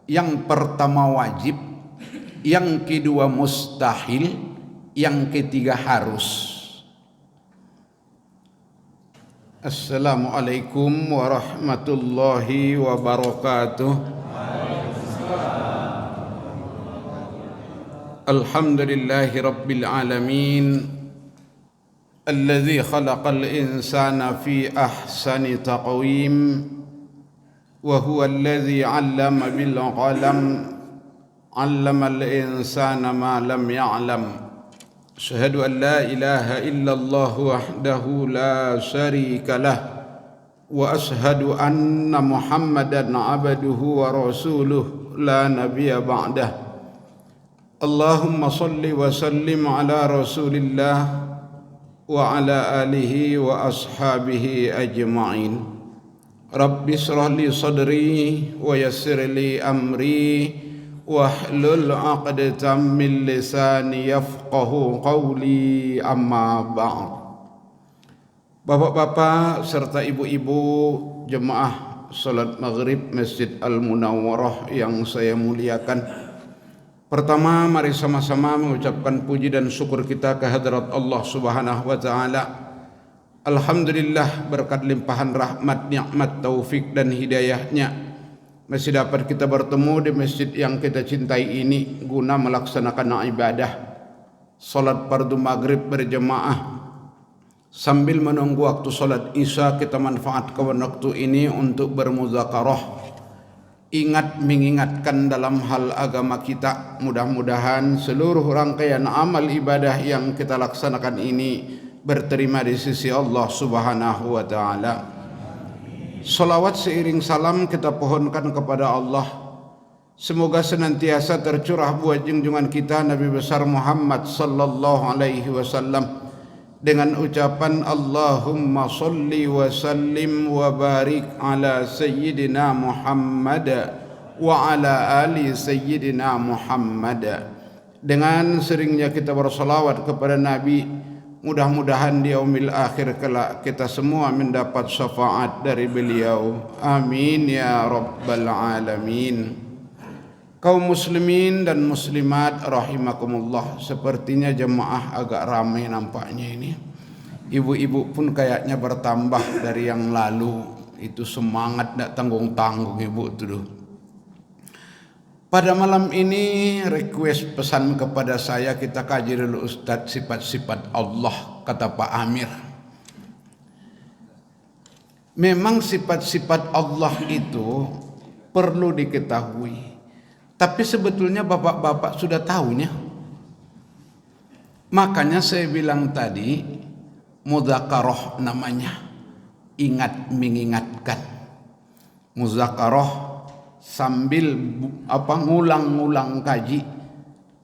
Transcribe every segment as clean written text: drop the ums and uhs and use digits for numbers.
Yang pertama wajib, yang kedua mustahil, yang ketiga harus. Assalamualaikum warahmatullahi wabarakatuh. Alhamdulillahi rabbil alamin, alladzi khalaqal insana fi ahsani taqwim, wa huwa alladzi 'allama bil qalam, 'allamal insana ma lam ya'lam. Asyhadu an la ilaha illallah wahdahu la syarika lah, wa asyhadu anna Muhammadan 'abduhu wa rasuluh la nabiyya ba'dah. Allahumma salli wa sallim ala rasulillah wa ala alihi wa ashabihi ajma'in. Rabbi shrah li sadri wa yassir li amri wahlul 'uqdatam min lisani yafqahu qawli, amma ba'd. Bapak-bapak serta ibu-ibu jemaah salat maghrib Masjid Al-Munawwarah yang saya muliakan, pertama mari sama-sama mengucapkan puji dan syukur kita kehadrat Allah Subhanahu wa taala. Alhamdulillah, berkat limpahan rahmat, nikmat, taufik dan hidayahnya masih dapat kita bertemu di masjid yang kita cintai ini guna melaksanakan ibadah salat fardu maghrib berjemaah. Sambil menunggu waktu salat isya, kita manfaatkan waktu ini untuk bermuzakarah, ingat mengingatkan dalam hal agama kita. Mudah-mudahan seluruh rangkaian amal ibadah yang kita laksanakan ini berterima di sisi Allah Subhanahu wa taala. Salawat seiring salam kita pohonkan kepada Allah, semoga senantiasa tercurah buat junjungan kita Nabi besar Muhammad sallallahu alaihi wasallam dengan ucapan Allahumma salli wa sallim wa barik ala sayyidina Muhammad wa ala ali sayyidina Muhammad. Dengan seringnya kita bersalawat kepada Nabi, mudah-mudahan di yaumil akhir kelak kita semua mendapat syafaat dari beliau. Amin ya rabbal alamin. Kaum muslimin dan muslimat rahimakumullah, sepertinya jemaah agak ramai nampaknya ini. Ibu-ibu pun kayaknya bertambah dari yang lalu. Itu semangat tak tanggung-tanggung ibu tuh. Pada malam ini request pesan kepada saya, kita kaji dulu Ustadz sifat-sifat Allah, kata Pak Amir. Memang sifat-sifat Allah itu perlu diketahui, tapi sebetulnya bapak-bapak sudah tahunya. Makanya saya bilang tadi mudzakarah namanya, ingat mengingatkan. Mudzakarah sambil ngulang-ngulang kaji,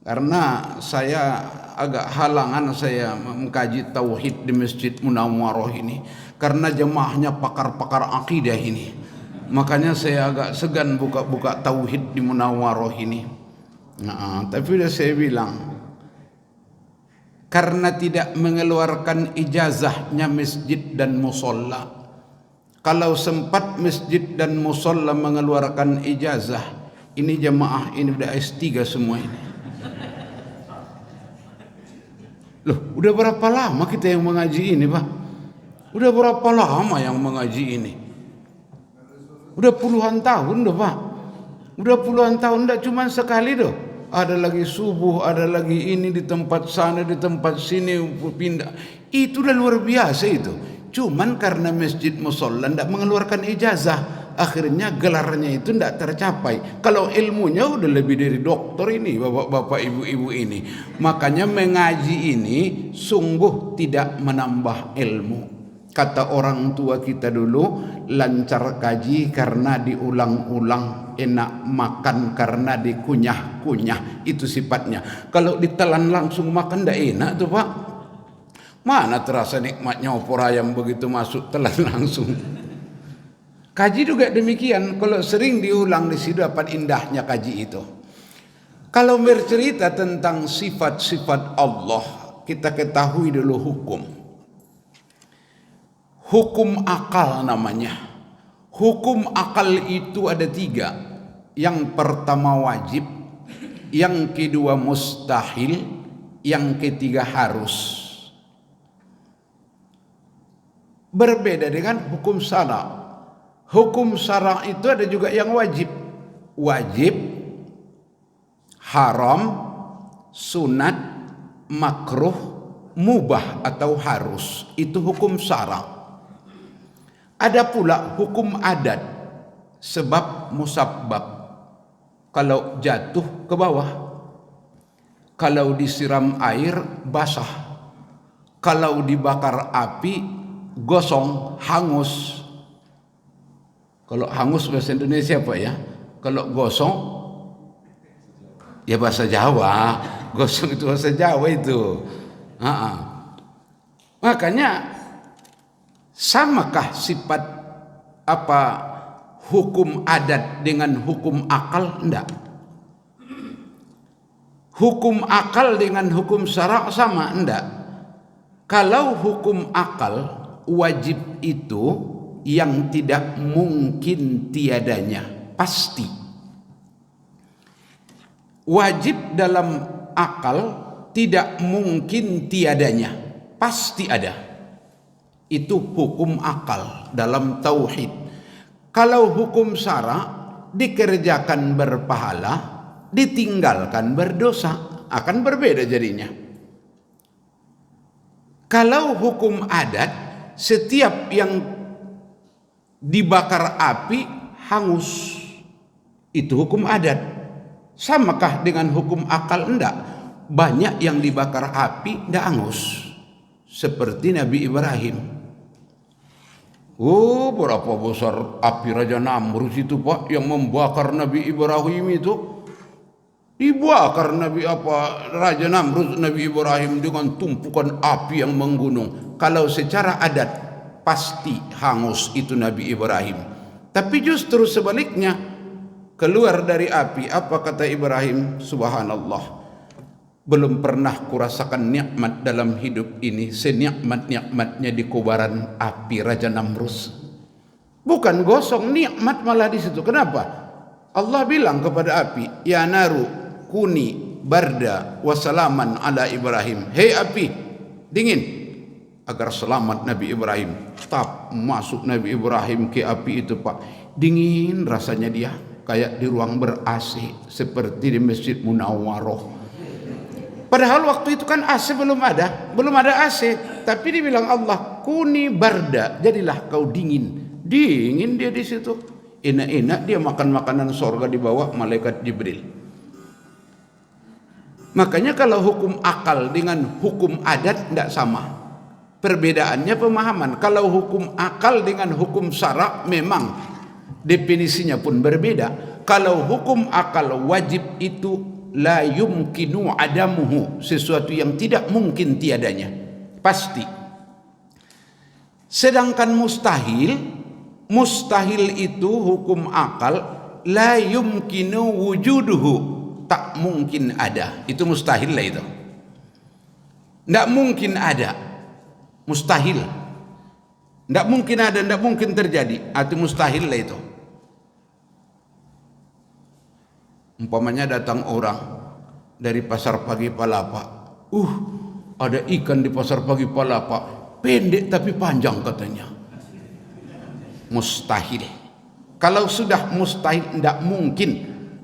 karena saya agak halangan saya mengkaji tauhid di Masjid Munawwarah ini karena jemaahnya pakar-pakar akidah ini. Makanya saya agak segan buka-buka tauhid di Munawwarah ini. Tapi udah saya bilang, karena tidak mengeluarkan ijazahnya masjid dan musolla. Kalau sempat masjid dan musolla mengeluarkan ijazah, ini jemaah ini udah S3 semua ini. Loh, udah berapa lama kita yang mengaji ini, Pak? Udah berapa lama yang mengaji ini? Udah puluhan tahun dah, Pak. Udah puluhan tahun, tidak cuma sekali dah. Ada lagi subuh, ada lagi ini di tempat sana, di tempat sini pindah. Itu udah luar biasa itu. Cuman karena masjid musolla tidak mengeluarkan ijazah, akhirnya gelarnya itu tidak tercapai. Kalau ilmunya udah lebih dari doktor ini, bapak-bapak, ibu-ibu ini. Makanya mengaji ini sungguh tidak menambah ilmu. Kata orang tua kita dulu, lancar kaji karena diulang-ulang, enak makan karena dikunyah-kunyah. Itu sifatnya. Kalau ditelan langsung makan tidak enak tuh, Pak. Mana terasa nikmatnya opor ayam begitu masuk telan langsung. Kaji juga demikian. Kalau sering diulang di situ dapat indahnya kaji itu. Kalau bercerita tentang sifat-sifat Allah, kita ketahui dulu hukum. Hukum akal namanya. Hukum akal itu ada 3. Yang pertama wajib, yang kedua mustahil, yang ketiga harus. Berbeda dengan hukum syara'. Hukum syara' itu ada juga yang wajib. Wajib, haram, sunat, makruh, mubah atau harus. Itu hukum syara'. Ada pula hukum adat, sebab musabbab. Kalau jatuh ke bawah, kalau disiram air basah, kalau dibakar api gosong, hangus. Kalau hangus bahasa Indonesia apa ya? Kalau gosong ya bahasa Jawa. Gosong itu bahasa Jawa itu. Makanya samakah sifat hukum adat dengan hukum akal? Enggak. Hukum akal dengan hukum syara' sama? Enggak. Kalau hukum akal, wajib itu yang tidak mungkin tiadanya, pasti. Wajib dalam akal tidak mungkin tiadanya, pasti ada. Itu hukum akal dalam tauhid. Kalau hukum syara' dikerjakan berpahala, ditinggalkan berdosa, akan berbeda jadinya. Kalau hukum adat, setiap yang dibakar api hangus, itu hukum adat. Samakah dengan hukum akal? Enggak. Banyak yang dibakar api enggak hangus, seperti Nabi Ibrahim. Berapa besar api Raja Namrus itu Pak, yang membakar Nabi Ibrahim itu. Dibakar Raja Namrus Nabi Ibrahim dengan tumpukan api yang menggunung. Kalau secara adat pasti hangus itu Nabi Ibrahim. Tapi justru sebaliknya, keluar dari api, apa kata Ibrahim? Subhanallah, belum pernah kurasakan nikmat dalam hidup ini senikmat-nikmatnya di kobaran api Raja Namrus. Bukan gosong, nikmat malah di situ. Kenapa? Allah bilang kepada api, ya naru kuni barda wasalaman ala Ibrahim. Hei api, dingin, agar selamat Nabi Ibrahim. Masuk Nabi Ibrahim ke api itu Pak, dingin rasanya dia, kayak di ruang ber-AC seperti di Masjid Munawwaroh. Padahal waktu itu kan AC belum ada AC, tapi dibilang Allah, kuni barda, jadilah kau dingin. Dingin dia di situ. Enak-enak dia makan makanan sorga di bawah malaikat Jibril. Makanya kalau hukum akal dengan hukum adat tidak sama. Perbedaannya pemahaman. Kalau hukum akal dengan hukum syara' memang definisinya pun berbeda. Kalau hukum akal wajib itu la yumkinu adamuhu, sesuatu yang tidak mungkin tiadanya, pasti. Sedangkan mustahil itu hukum akal la yumkinu wujuduhu, tak mungkin ada. Itu mustahil lah itu. Tidak mungkin ada, mustahil. Tidak mungkin ada, tidak mungkin terjadi. Itu mustahil lah itu. Umpamanya datang orang dari pasar pagi Palapa, ada ikan di pasar pagi Palapa, pendek tapi panjang katanya. Mustahil. Kalau sudah mustahil, tidak mungkin.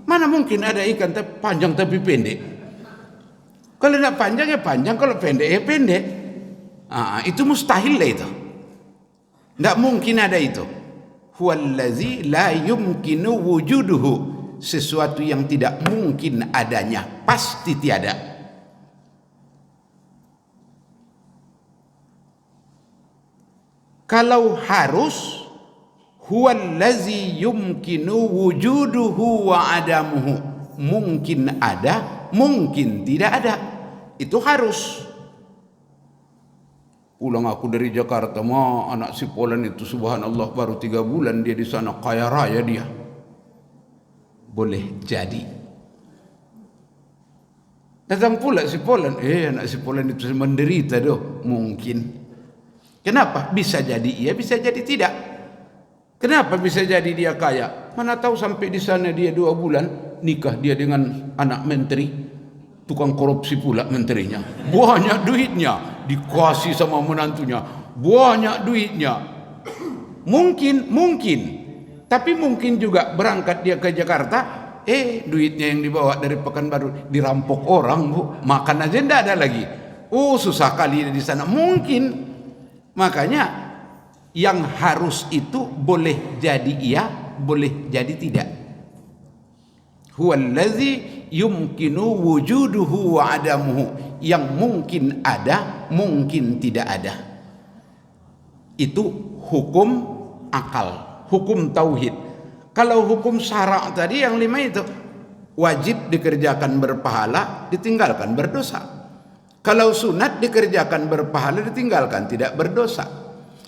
Mana mungkin ada ikan tapi panjang tapi pendek? Kalau tidak panjang ya panjang, kalau pendek ya pendek. Itu mustahil lah itu. Tidak mungkin ada itu. Huwallazi la yumkinu wujuduhu, sesuatu yang tidak mungkin adanya, pasti tiada. Kalau harus, huwallazi yumkinu wujuduhu wa adamuhu, mungkin ada, mungkin tidak ada. Itu harus. Pulang aku dari Jakarta, anak si Polan itu subhanallah baru 3 bulan dia di sana, kaya raya dia. Boleh jadi. Datang pula si Polan, anak si Polan itu menderita doh, mungkin. Kenapa? Bisa jadi iya, bisa jadi tidak. Kenapa bisa jadi dia kaya? Mana tahu sampai di sana dia 2 bulan nikah dia dengan anak menteri, tukang korupsi pula menterinya. Banyak duitnya, dikasih sama menantunya, banyak duitnya. Mungkin. Tapi mungkin juga berangkat dia ke Jakarta, duitnya yang dibawa dari Pekanbaru dirampok orang, Bu. Makan aja enggak ada lagi. Susah kali di sana. Mungkin. Makanya yang harus itu boleh jadi iya, boleh jadi tidak. Huwallazi yumkinu wujuduhu wa adamuhu. Yang mungkin ada, mungkin tidak ada. Itu hukum akal, hukum tauhid. Kalau hukum syara' tadi yang 5 itu, wajib dikerjakan berpahala, ditinggalkan berdosa. Kalau sunat dikerjakan berpahala, ditinggalkan tidak berdosa.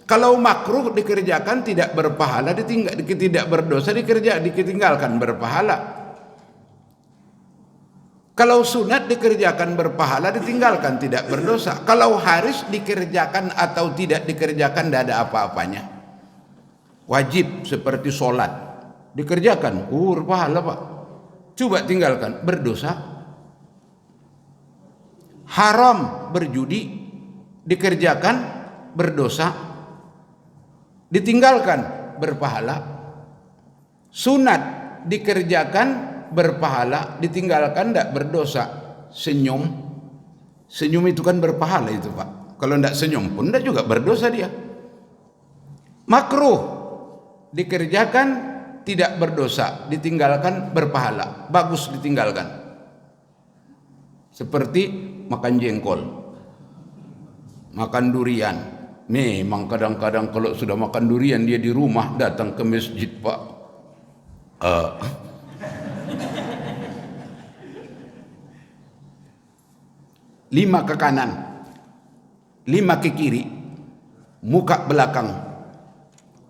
Kalau makruh dikerjakan tidak berpahala, tidak berdosa, ditinggalkan berpahala. Kalau sunat dikerjakan berpahala, ditinggalkan tidak berdosa. Kalau haris dikerjakan atau tidak dikerjakan tidak ada apa-apanya. Wajib seperti sholat dikerjakan, berpahala Pak. Coba tinggalkan, berdosa. Haram berjudi dikerjakan berdosa, ditinggalkan berpahala. Sunat dikerjakan berpahala, ditinggalkan tidak berdosa. Senyum itu kan berpahala itu Pak. Kalau tidak senyum pun tidak juga berdosa dia. Makruh dikerjakan tidak berdosa, ditinggalkan berpahala, bagus ditinggalkan. Seperti makan jengkol, makan durian. Memang kadang-kadang kalau sudah makan durian dia di rumah datang ke masjid Pak. 5 ke kanan, 5 ke kiri, muka belakang,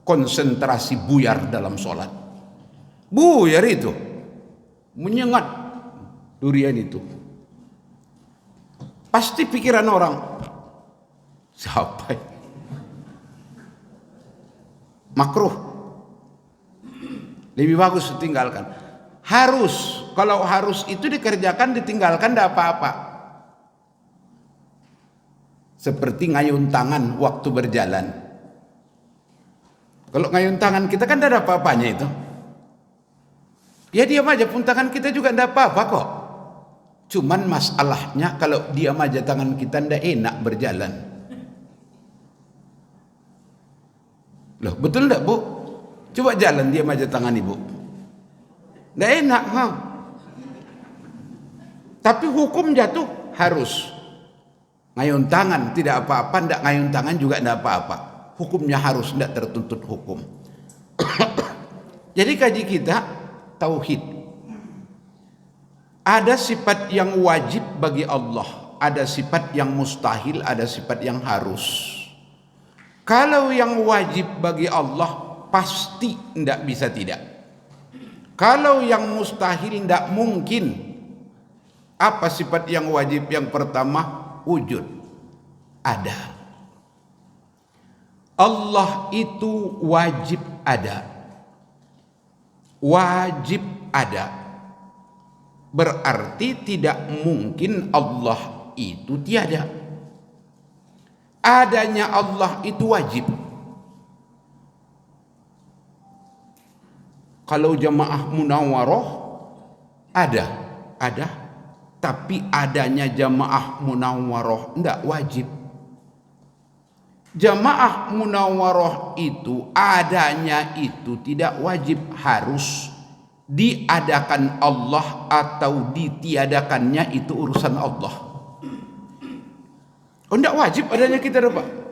konsentrasi buyar dalam sholat. Buyar itu, menyengat durian itu. Pasti pikiran orang, siapa? Makruh, lebih bagus ditinggalkan. Harus, kalau harus itu dikerjakan, ditinggalkan tidak apa-apa. Seperti ngayun tangan waktu berjalan. Kalau ngayun tangan kita kan tidak ada apa-apanya itu. Ya diam aja pun tangan kita juga tidak apa-apa kok. Cuman masalahnya kalau diam aja tangan kita tidak enak berjalan. Loh, betul tidak Bu? Coba jalan diam aja tangan Ibu. Tidak enak, Tapi hukum jatuh harus. Ngayun tangan tidak apa-apa, tidak ngayun tangan juga tidak apa-apa. Hukumnya harus, tidak tertuntut hukum. Jadi kaji kita tauhid. Ada sifat yang wajib bagi Allah, ada sifat yang mustahil, ada sifat yang harus. Kalau yang wajib bagi Allah pasti tidak bisa tidak. Kalau yang mustahil tidak mungkin. Apa sifat yang wajib? Yang pertama, wujud. Ada. Allah itu wajib ada. Wajib ada. Berarti tidak mungkin Allah itu tiada. Adanya Allah itu wajib. Kalau jamaah munawwarah ada, tapi adanya jamaah munawwarah tidak wajib. Jamaah munawwarah itu adanya itu tidak wajib, harus diadakan Allah atau ditiadakannya itu urusan Allah. Tidak wajib adanya kita Pak.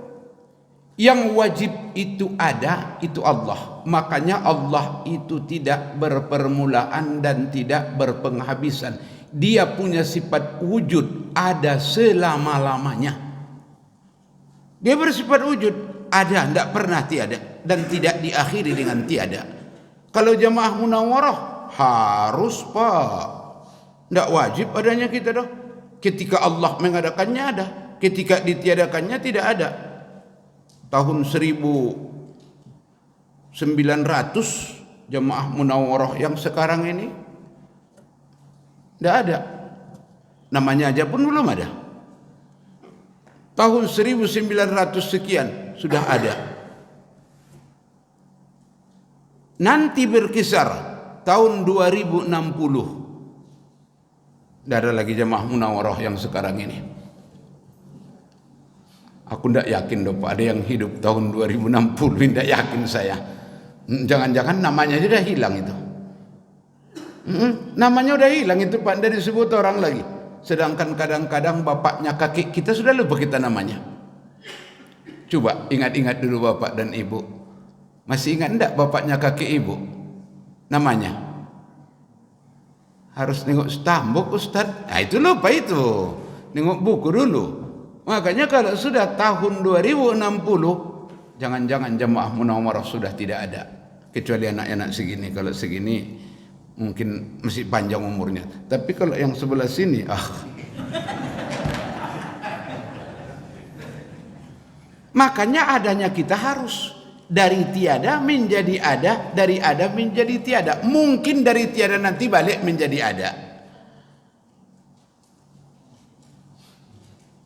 Yang wajib itu ada, itu Allah. Makanya Allah itu tidak berpermulaan dan tidak berpenghabisan. Dia punya sifat wujud, ada selama-lamanya. Dia bersifat wujud, ada, tidak pernah tiada, dan tidak diakhiri dengan tiada. Kalau jamaah munawwarah harus Pak, tidak wajib adanya kita dah. Ketika Allah mengadakannya ada, ketika ditiadakannya tidak ada. Tahun 1400 900 jemaah Munawwarah yang sekarang ini tidak ada. Namanya aja pun belum ada. Tahun 1900 sekian sudah ada. Nanti berkisar tahun 2060 tidak ada lagi jemaah Munawwarah yang sekarang ini. Aku tidak yakin Pak ada yang hidup tahun 2060, tidak yakin saya. Jangan-jangan namanya sudah hilang itu. Namanya sudah hilang itu Pak, dari disebut orang lagi. Sedangkan kadang-kadang bapaknya kakek kita sudah lupa kita namanya. Coba ingat-ingat dulu bapak dan ibu. Masih ingat enggak bapaknya kakek ibu? Namanya? Harus nengok stambuk Ustaz. Nah itu lupa itu. Nengok buku dulu. Makanya kalau sudah tahun 2060, jangan-jangan jemaah Munawwarah sudah tidak ada. Kecuali anak-anak segini. Kalau segini mungkin masih panjang umurnya. Tapi kalau yang sebelah sini, makanya adanya kita harus dari tiada menjadi ada, dari ada menjadi tiada. Mungkin dari tiada nanti balik menjadi ada.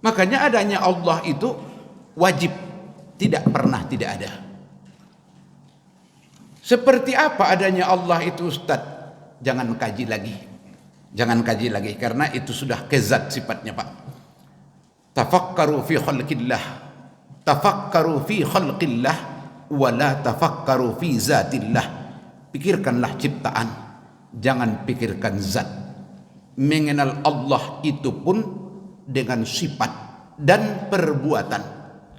Makanya adanya Allah itu wajib, tidak pernah tidak ada. Seperti apa adanya Allah itu Ustaz? Jangan kaji lagi. Jangan kaji lagi karena itu sudah kezat sifatnya Pak. Tafakkaru fi khalqillah. Tafakkaru fi khalqillah wa la tafakkaru fi zatillah. Pikirkanlah ciptaan, jangan pikirkan zat. Mengenal Allah itu pun dengan sifat dan perbuatan,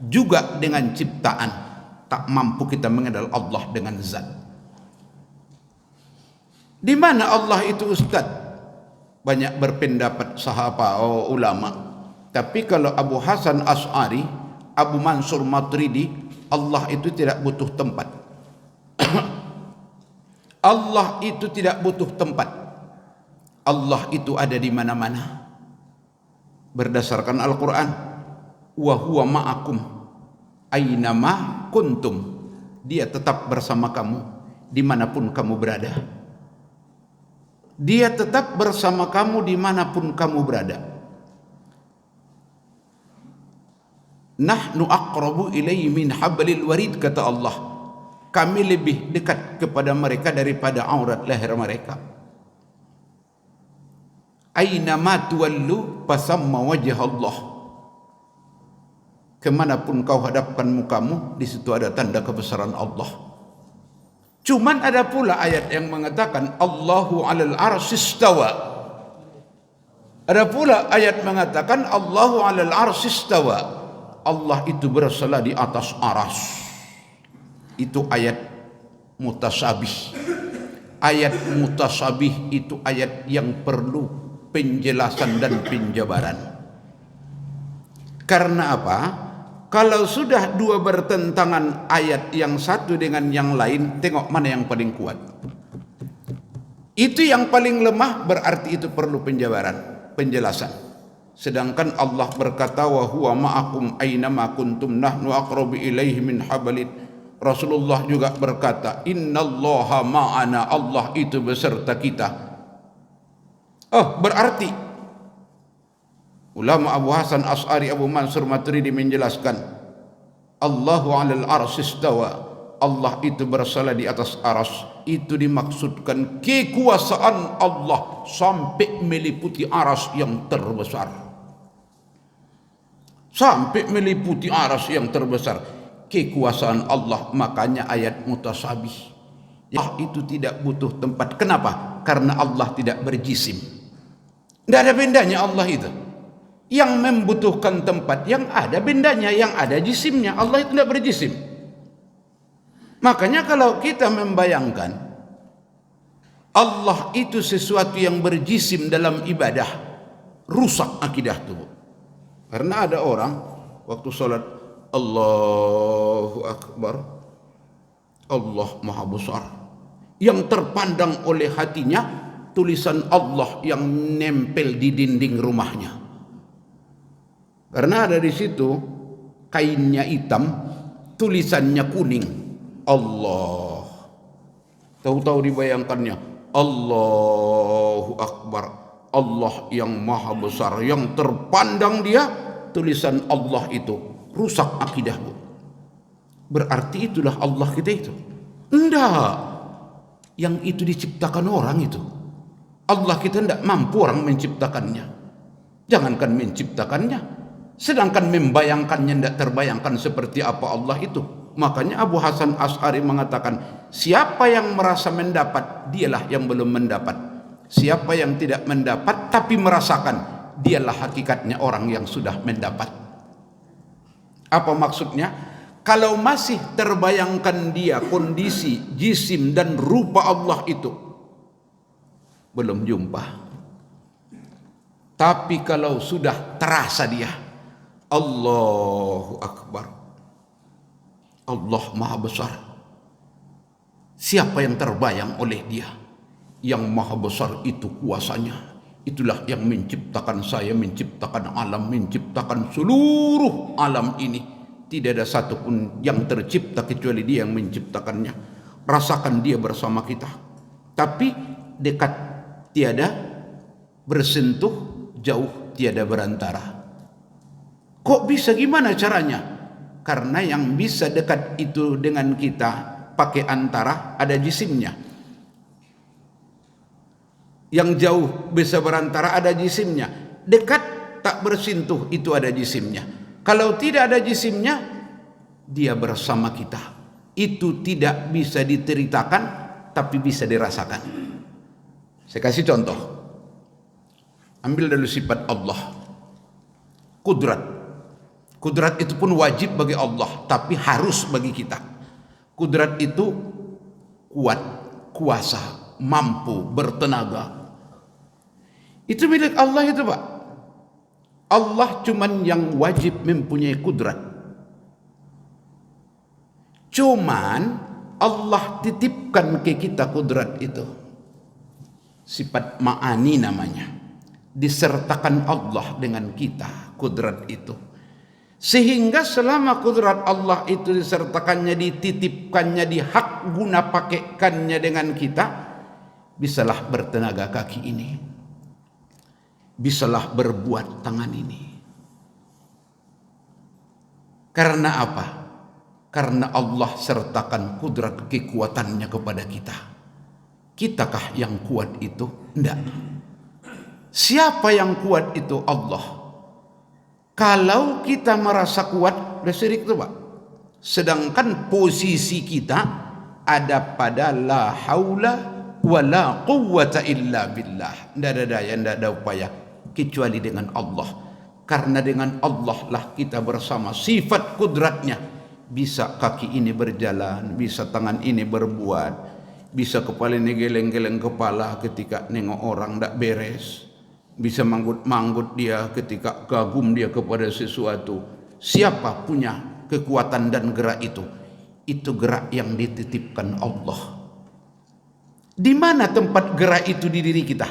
juga dengan ciptaan. Tak mampu kita mengenal Allah dengan zat. Di mana Allah itu Ustaz? Banyak berpendapat sahabat ulama. Tapi kalau Abu Hasan Asy'ari, Abu Mansur Maturidi, Allah itu tidak butuh tempat. Allah itu tidak butuh tempat. Allah itu ada di mana-mana. Berdasarkan Al-Quran, wa huwa ma'akum aynama kuntum. Dia tetap bersama kamu dimanapun kamu berada. Dia tetap bersama kamu dimanapun kamu berada. Nahnu aqrabu ilaihi min hablil warid, kata Allah. Kami lebih dekat kepada mereka daripada aurat leher mereka. Aina ma tuwallu fasamma wajh Allah. Kemanapun kau hadapkan mukamu, di situ ada tanda kebesaran Allah. Cuman ada pula ayat yang mengatakan Allahu 'alal arsy istawa. Ada pula ayat mengatakan Allahu 'alal arsy istawa. Allah itu bersela di atas aras. Itu ayat mutasabih. Ayat mutasabih itu ayat yang perlu penjelasan dan penjabaran. Karena apa? Kalau sudah dua bertentangan ayat yang satu dengan yang lain, tengok mana yang paling kuat. Itu yang paling lemah, berarti itu perlu penjabaran, penjelasan. Sedangkan Allah berkata wa huwa ma'akum aynama kuntum nahnu aqrabu ilaihi min hablid. Rasulullah juga berkata innallaha ma'ana, Allah itu beserta kita. Berarti ulama Abu Hasan Asy'ari, Abu Mansur Maturidi menjelaskan Allahu 'alal arsy istawa. Allah itu bersala di atas aras. Itu dimaksudkan kekuasaan Allah sampai meliputi aras yang terbesar. Sampai meliputi aras yang terbesar. Kekuasaan Allah, makanya ayat mutasabih. Allah itu tidak butuh tempat. Kenapa? Karena Allah tidak berjisim. Tidak ada bendanya Allah itu. Yang membutuhkan tempat, yang ada bendanya, yang ada jisimnya. Allah itu tidak berjisim. Makanya kalau kita membayangkan Allah itu sesuatu yang berjisim dalam ibadah, rusak akidah itu. Karena ada orang waktu sholat Allahu Akbar, Allah Maha Besar, yang terpandang oleh hatinya tulisan Allah yang nempel di dinding rumahnya. Karena ada di situ kainnya hitam, tulisannya kuning. Allah. Tahu-tahu dibayangkannya, Allahu Akbar, Allah yang maha besar, yang terpandang dia, tulisan Allah itu rusak akidah, Bu. Berarti itulah Allah kita itu? Enggak. Yang itu diciptakan orang itu. Allah kita tidak mampu orang menciptakannya. Jangankan menciptakannya, sedangkan membayangkannya tidak terbayangkan seperti apa Allah itu. Makanya Abu Hasan Asy'ari mengatakan, siapa yang merasa mendapat, dialah yang belum mendapat. Siapa yang tidak mendapat tapi merasakan, dialah hakikatnya orang yang sudah mendapat. Apa maksudnya? Kalau masih terbayangkan dia kondisi, jisim dan rupa Allah itu, belum jumpa. Tapi kalau sudah terasa dia, Allahu Akbar, Allah maha besar, siapa yang terbayang oleh dia? Yang maha besar itu kuasanya. Itulah yang menciptakan saya, menciptakan alam, menciptakan seluruh alam ini. Tidak ada satupun yang tercipta kecuali dia yang menciptakannya. Rasakan dia bersama kita, tapi dekat tiada, bersentuh jauh tiada berantara. Kok bisa, gimana caranya? Karena yang bisa dekat itu dengan kita pakai antara, ada jisimnya. Yang jauh bisa berantara, ada jisimnya. Dekat tak bersentuh, itu ada jisimnya. Kalau tidak ada jisimnya, dia bersama kita. Itu tidak bisa diceritakan, tapi bisa dirasakan. Saya kasih contoh. Ambil dulu sifat Allah. Kudrat. Kudrat itu pun wajib bagi Allah, tapi harus bagi kita. Kudrat itu kuat, kuasa, mampu, bertenaga. Itu milik Allah itu, Pak. Allah cuman yang wajib mempunyai kudrat. Cuman Allah titipkan ke kita kudrat itu. Sifat ma'ani namanya. Disertakan Allah dengan kita kudrat itu. Sehingga selama kudrat Allah itu disertakannya, dititipkannya, dihak guna pakaikannya dengan kita, bisalah bertenaga kaki ini, bisalah berbuat tangan ini. Karena apa? Karena Allah sertakan kudrat kekuatannya kepada kita. Kitakah yang kuat itu? Tidak. Siapa yang kuat itu? Allah. Kalau kita merasa kuat, udah syirik tuh, Pak. Sedangkan posisi kita ada pada la haula wa la quwwata illa billah. Tidak ada daya, tidak ada upaya kecuali dengan Allah. Karena dengan Allah lah kita bersama sifat kudratnya. Bisa kaki ini berjalan, bisa tangan ini berbuat, bisa kepala ini geleng-geleng kepala ketika nengok orang tidak beres, bisa manggut-manggut dia ketika kagum dia kepada sesuatu. Siapa punya kekuatan dan gerak itu? Itu gerak yang dititipkan Allah. Di mana tempat gerak itu di diri kita?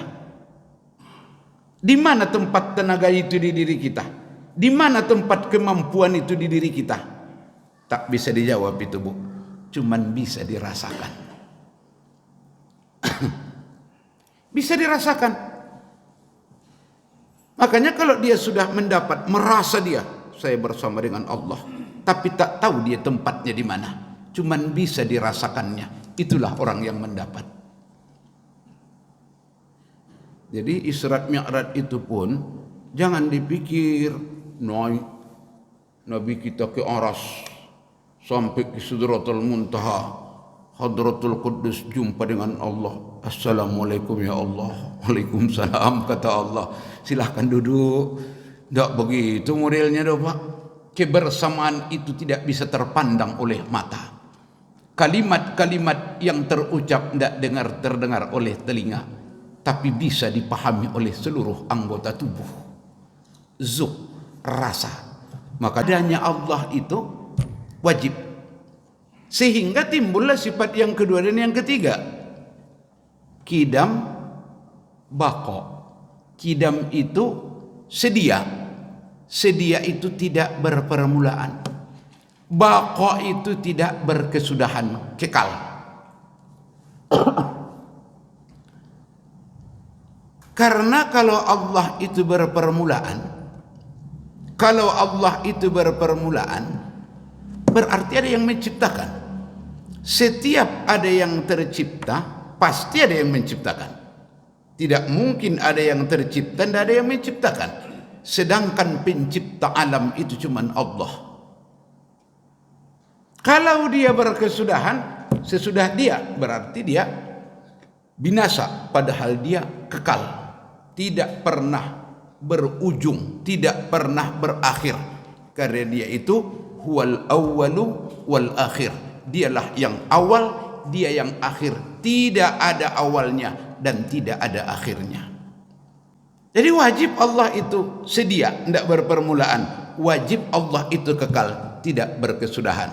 Di mana tempat tenaga itu di diri kita? Di mana tempat kemampuan itu di diri kita? Tak bisa dijawab itu, Bu. Cuman bisa dirasakan. Bisa dirasakan. Makanya kalau dia sudah mendapat, merasa dia, saya bersama dengan Allah, tapi tak tahu dia tempatnya di mana, cuman bisa dirasakannya, itulah orang yang mendapat. Jadi Isra Mi'raj itu pun jangan dipikir Nabi kita ke Aras sampai ke Sidratul Muntaha, Hadratul Quddus, jumpa dengan Allah. Assalamualaikum ya Allah. Waalaikumsalam, kata Allah. Silahkan duduk. Tidak begitu modelnya, Pak. Kebersamaan itu tidak bisa terpandang oleh mata. Kalimat-kalimat yang terucap tidak terdengar oleh telinga, tapi bisa dipahami oleh seluruh anggota tubuh. Zuk, rasa. Maka adanya Allah itu wajib. Sehingga timbullah sifat yang kedua dan yang ketiga. Kidam, bako. Kidam itu sedia. Sedia itu tidak berpermulaan. Bako itu tidak berkesudahan, kekal. Karena kalau Allah itu berpermulaan, berarti ada yang menciptakan. Setiap ada yang tercipta, pasti ada yang menciptakan. Tidak mungkin ada yang tercipta dan ada yang menciptakan. Sedangkan pencipta alam itu cuma Allah. Kalau dia berkesudahan, sesudah dia, berarti dia binasa. Padahal dia kekal, tidak pernah berujung, tidak pernah berakhir. Karena dia itu huwal awwalu wal akhir. Dialah yang awal, dia yang akhir. Tidak ada awalnya dan tidak ada akhirnya. Jadi wajib Allah itu sedia, tidak berpermulaan. Wajib Allah itu kekal, tidak berkesudahan.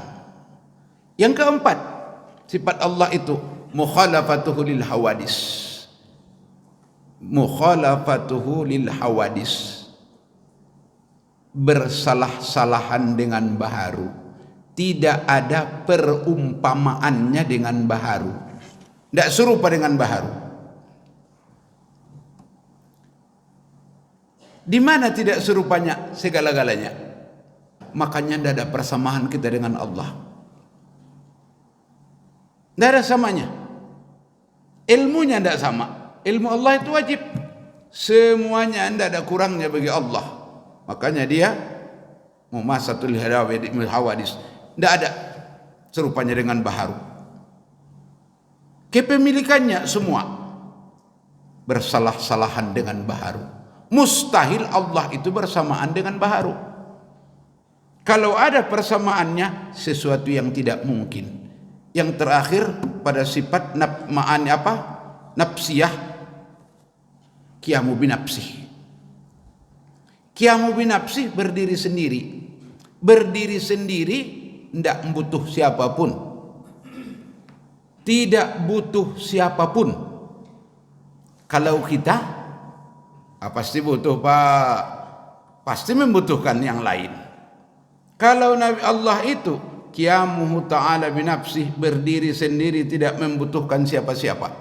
Yang keempat, sifat Allah itu mukhalafatuhu lil hawadis. Mukhalafatuhu lil hawadis, bersalah-salahan dengan baharu. Tidak ada perumpamaannya dengan baharu, tidak serupa dengan baharu. Di mana tidak serupanya segala-galanya? Makanya tidak ada persamaan kita dengan Allah. Tidak ada samanya. Ilmunya tidak sama. Ilmu Allah itu wajib. Semuanya tidak ada kurangnya bagi Allah. Makanya dia mumasatul hawadis. Tidak ada serupanya dengan baharu. Kepemilikannya semua bersalah-salahan dengan baharu. Mustahil Allah itu bersamaan dengan baharu. Kalau ada persamaannya, sesuatu yang tidak mungkin. Yang terakhir pada sifat nafsiyah, qiyamu binafsih. Qiyamu binafsih, berdiri sendiri. Berdiri sendiri, tidak butuh siapapun. Tidak butuh siapapun. Kalau kita pasti butuh, Pak. Pasti membutuhkan yang lain. Kalau Nabi Allah itu qiyamuhu ta'ala binafsih, berdiri sendiri, tidak membutuhkan siapa-siapa.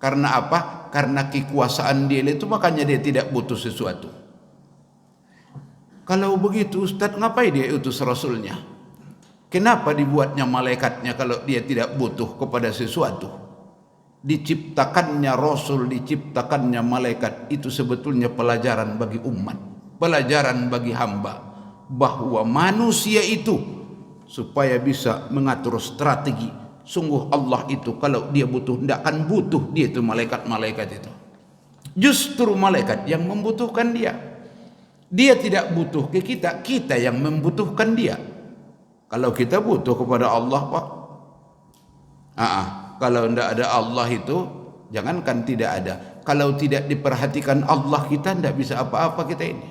Karena apa? Karena kekuasaan dia itu, makanya dia tidak butuh sesuatu. Kalau begitu Ustaz, ngapain dia utus Rasulnya? Kenapa dibuatnya malaikatnya kalau dia tidak butuh kepada sesuatu? Diciptakannya Rasul, diciptakannya malaikat, itu sebetulnya pelajaran bagi umat, pelajaran bagi hamba, bahwa manusia itu supaya bisa mengatur strategi. Sungguh Allah itu kalau dia butuh, tidak akan butuh dia itu malaikat-malaikat itu. Justru malaikat yang membutuhkan dia. Dia tidak butuh ke kita, kita yang membutuhkan dia. Kalau kita butuh kepada Allah, Pak, kalau tidak ada Allah itu, jangankan tidak ada. Kalau tidak diperhatikan Allah, kita tidak bisa apa-apa kita ini.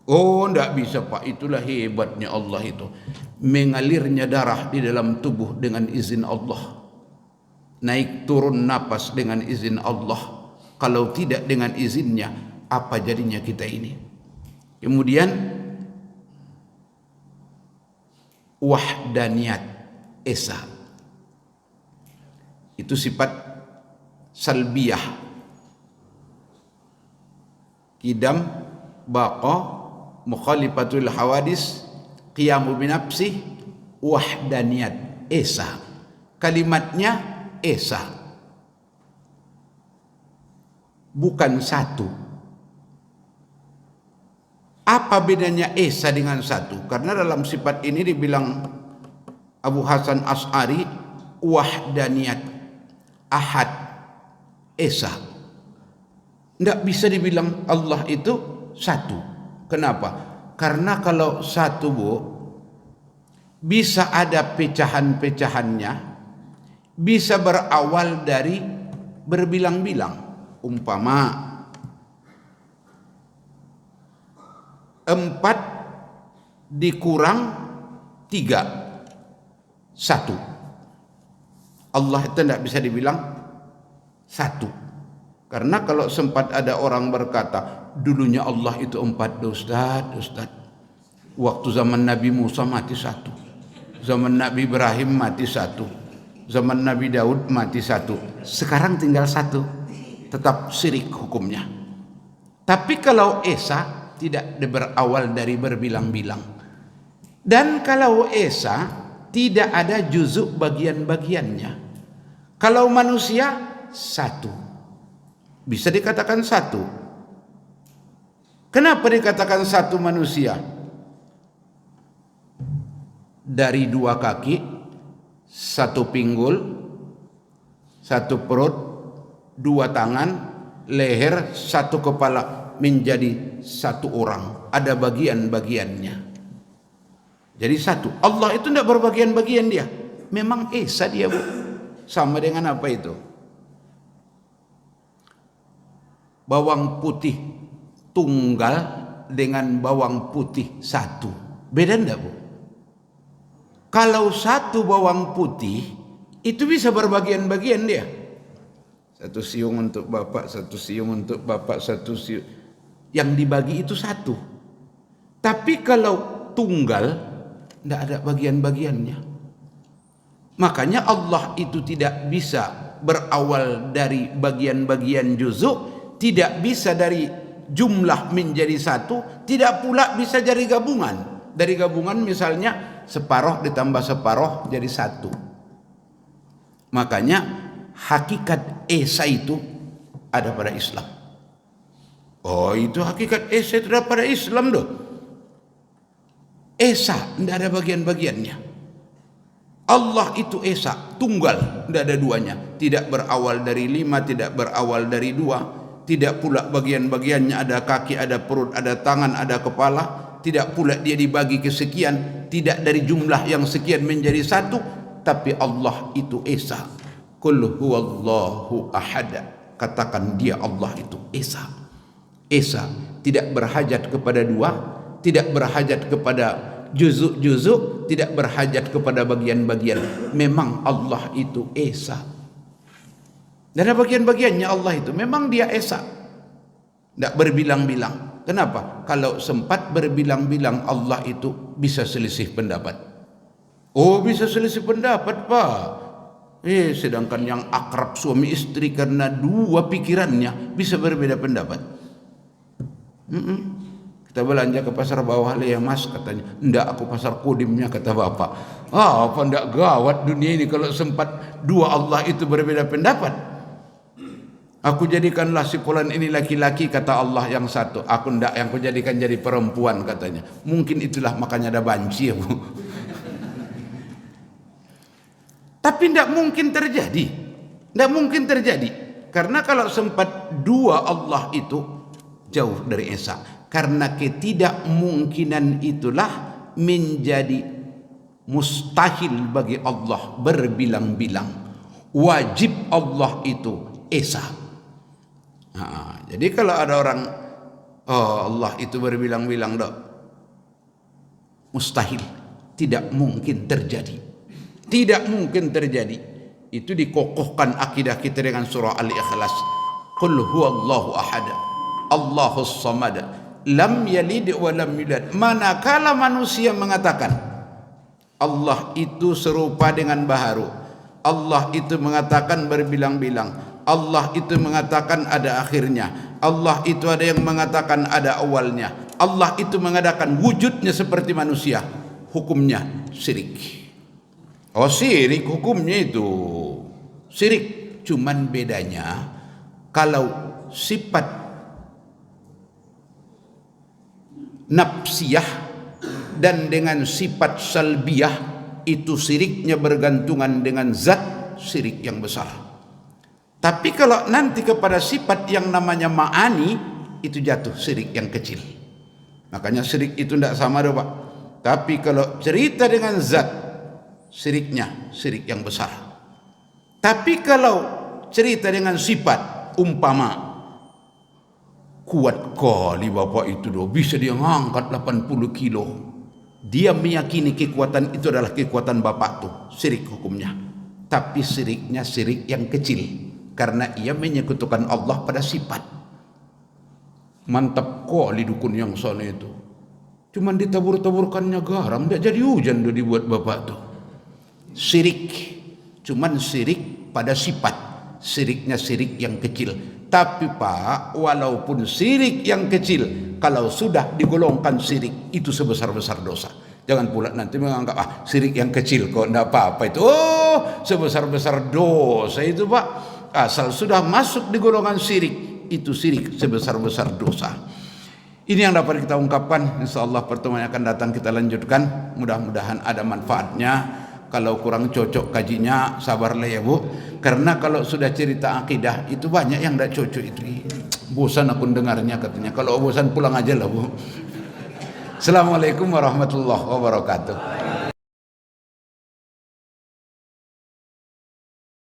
Oh, tidak bisa, Pak. Itulah hebatnya Allah itu. Mengalirnya darah di dalam tubuh dengan izin Allah. Naik turun napas dengan izin Allah. Kalau tidak dengan izinnya, apa jadinya kita ini? Kemudian wahdaniyat, esa. Itu sifat salbiyah. Qidam, baqa, mukhalifatul hawadis, qiyamu binafsih, wahdaniyat, esa. Kalimatnya esa, bukan satu. Apa bedanya esa dengan satu? Karena dalam sifat ini dibilang Abu Hasan Asy'ari wahdaniyat, ahad, esa. Tidak bisa dibilang Allah itu satu. Kenapa? Karena kalau satu, Bu, bisa ada pecahan-pecahannya, bisa berawal dari berbilang-bilang. Umpama 4 dikurang 3, 1. Allah itu tidak bisa dibilang satu. Karena kalau sempat ada orang berkata, dulunya Allah itu 4, Ustaz. Waktu zaman Nabi Musa mati 1, zaman Nabi Ibrahim mati 1, Zaman Nabi Daud mati satu, sekarang tinggal satu, tetap syirik hukumnya. Tapi kalau esa tidak berawal dari berbilang-bilang, dan kalau esa tidak ada juzuk bagian-bagiannya. Kalau manusia satu, bisa dikatakan satu. Kenapa dikatakan satu manusia? Dari dua kaki, satu pinggul, satu perut, dua tangan, leher, satu kepala, menjadi satu orang. Ada bagian-bagiannya. Jadi satu. Allah itu tidak berbagian-bagian dia. Memang esa dia, Bu. Sama dengan apa itu? Bawang putih tunggal dengan bawang putih satu. Beda enggak, Bu? Kalau satu bawang putih itu bisa berbagian-bagian dia. Satu siung untuk bapak, satu siung untuk bapak, satu siung. Yang dibagi itu satu. Tapi kalau tunggal, tidak ada bagian-bagiannya. Makanya Allah itu tidak bisa berawal dari bagian-bagian juzuk, tidak bisa dari jumlah menjadi satu, tidak pula bisa dari gabungan. Dari gabungan misalnya separuh ditambah separuh jadi satu. Makanya hakikat esa itu ada pada Islam. Oh, itu hakikat esa itu ada pada Islam doh. Esa tidak ada bagian-bagiannya. Allah itu esa, tunggal, tidak ada duanya. Tidak berawal dari 5, tidak berawal dari 2, tidak pula bagian-bagiannya ada kaki, ada perut, ada tangan, ada kepala. Tidak pula dia dibagi kesekian, tidak dari jumlah yang sekian menjadi satu, tapi Allah itu esa. Qul huwallahu ahad. Katakan dia Allah itu esa. Esa, tidak berhajat kepada dua, tidak berhajat kepada juzuk-juzuk, tidak berhajat kepada bagian-bagian. Memang Allah itu esa. Dan ada bagian-bagiannya Allah itu. Memang dia esa. Tidak berbilang-bilang. Kenapa? Kalau sempat berbilang-bilang Allah itu bisa selisih pendapat. Oh, bisa selisih pendapat, Pak. Sedangkan yang akrab suami istri karena dua pikirannya bisa berbeda pendapat. Kita belanja ke pasar bawah ya Mas, katanya. Enggak, aku pasar Kodimnya, kata bapak. Apa enggak gawat dunia ini kalau sempat dua Allah itu berbeda pendapat. Aku jadikanlah si fulan ini laki-laki, kata Allah yang satu. Aku ndak, yang aku jadikan jadi perempuan, katanya. Mungkin itulah makanya ada banci ya, Bu. Tapi ndak mungkin terjadi. Ndak mungkin terjadi. Karena kalau sempat dua Allah itu jauh dari esa. Karena ketidakmungkinan itulah menjadi mustahil bagi Allah berbilang-bilang. Wajib Allah itu esa. Jadi kalau ada orang Allah itu berbilang-bilang, dok, mustahil, tidak mungkin terjadi, tidak mungkin terjadi. Itu dikokohkan akidah kita dengan surah Al-Ikhlas. Qul huwallahu ahad, Allahus samad, lam yalid wa lam yulad. Manakala manusia mengatakan Allah itu serupa dengan baharu, Allah itu mengatakan berbilang-bilang, Allah itu mengatakan ada akhirnya, Allah itu ada yang mengatakan ada awalnya, Allah itu mengadakan wujudnya seperti manusia, hukumnya syirik. Oh, syirik hukumnya itu syirik. Cuman bedanya kalau sifat nafsiyah dan dengan sifat salbiyah itu syiriknya bergantungan dengan zat, syirik yang besar. Tapi kalau nanti kepada sifat yang namanya ma'ani, itu jatuh syirik yang kecil. Makanya syirik itu tidak sama doh, Pak. Tapi kalau cerita dengan zat, syiriknya syirik yang besar. Tapi kalau cerita dengan sifat, umpama kuat kali bapak itu doh, bisa dia ngangkat 80 kilo. Dia meyakini kekuatan itu adalah kekuatan bapak tuh, syirik hukumnya. Tapi syiriknya syirik yang kecil. Karena ia menyekutukan Allah pada sifat. Mantap kali dukun yang sana itu. Cuman ditabur-taburkannya garam, tidak jadi hujan tuh dibuat bapak tuh. Syirik. Cuman syirik pada sifat, syiriknya syirik yang kecil. Tapi Pak, walaupun syirik yang kecil, kalau sudah digolongkan syirik, itu sebesar-besar dosa. Jangan pula nanti menganggap syirik yang kecil kok enggak apa-apa itu. Oh, sebesar-besar dosa itu Pak. Asal sudah masuk di golongan syirik, itu syirik sebesar-besar dosa. Ini yang dapat kita ungkapkan. InsyaAllah pertemuan yang akan datang kita lanjutkan. Mudah-mudahan ada manfaatnya. Kalau kurang cocok kajinya, sabarlah ya Bu. Karena kalau sudah cerita akidah, itu banyak yang tidak cocok itu. Bosan aku dengarnya katanya. Kalau bosan pulang aja lah Bu. Assalamualaikum warahmatullahi wabarakatuh.